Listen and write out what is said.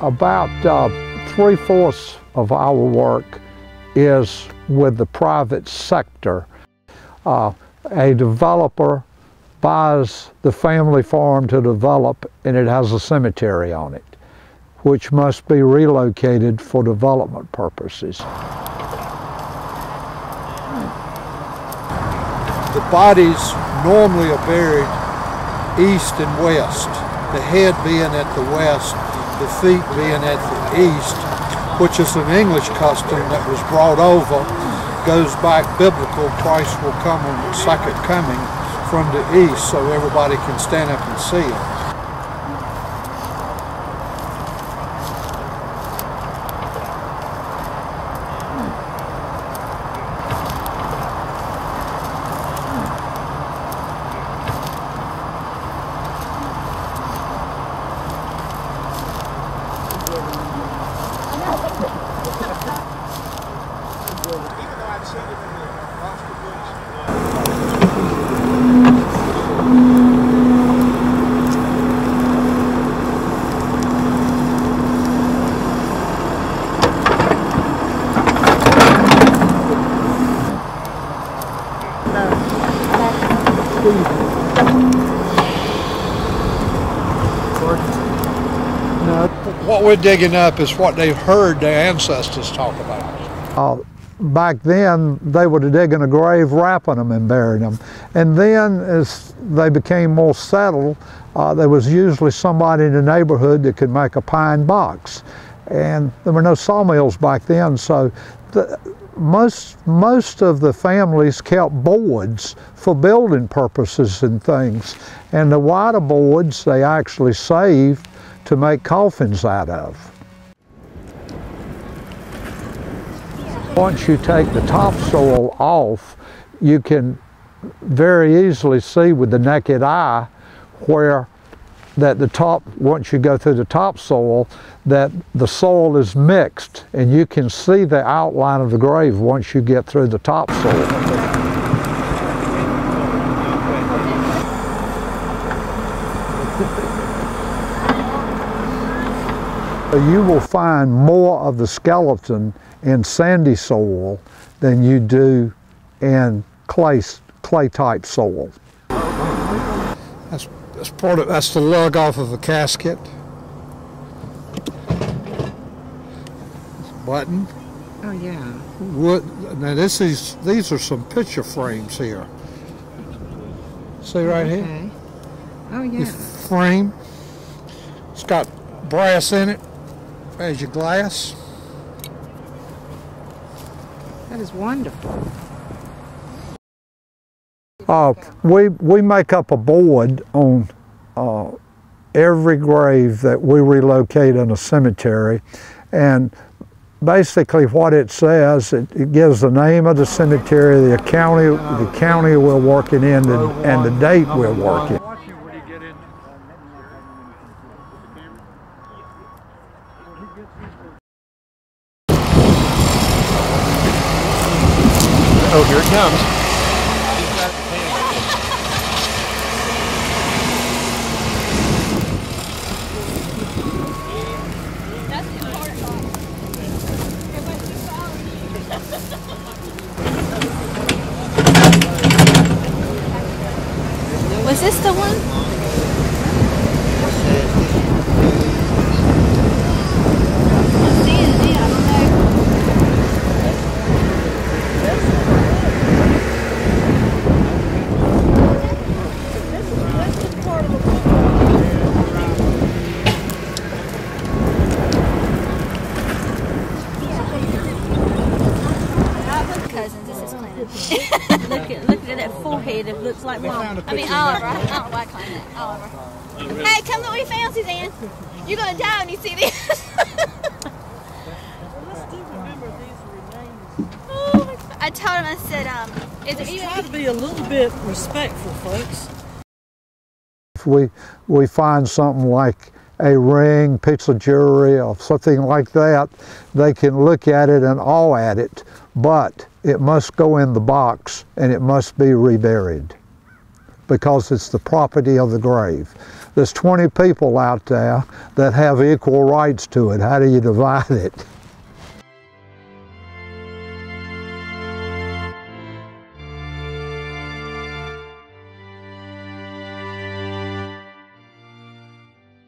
About 3/4 of our work is with the private sector. A developer buys the family farm to develop, and it has a cemetery on it, which must be relocated for development purposes. The bodies normally are buried east and west, the head being at the west, the feet being at the east, which is an English custom that was brought over, goes back biblical. Christ will come on the second coming from the east, so everybody can stand up and see it. What we're digging up is what they've heard their ancestors talk about. Back then, they were digging a grave, wrapping them and burying them. And then as they became more settled, there was usually somebody in the neighborhood that could make a pine box. And there were no sawmills back then, so most of the families kept boards for building purposes and things. And the wider boards they actually saved to make coffins out of. Once you take the topsoil off, you can very easily see with the naked eye where that the top, once you go through the topsoil, that the soil is mixed, and you can see the outline of the grave once you get through the topsoil. You will find more of the skeleton in sandy soil than you do in clay-type soil. That's the lug off of a casket. Button. Oh yeah. Wood. Now these are some picture frames here. See right here? Oh yeah. The frame. It's got brass in it. There's your glass. That is wonderful. We make up a board on every grave that we relocate in a cemetery, and basically what it says, it gives the name of the cemetery, the county we're working in, and the date we're working. Oh, here it comes. Was this the one? Look at that forehead. It looks like mom. I mean Oliver. I don't know why I call him that. Oliver. Hey, come look what we found, Suzanne. You're gonna die when you see this. I told him, I said, try to be a little bit respectful, folks. If we find something like a ring, piece of jewelry, or something like that, they can look at it and awe at it, but it must go in the box and it must be reburied. because it's the property of the grave. There's 20 people out there that have equal rights to it. How do you divide it?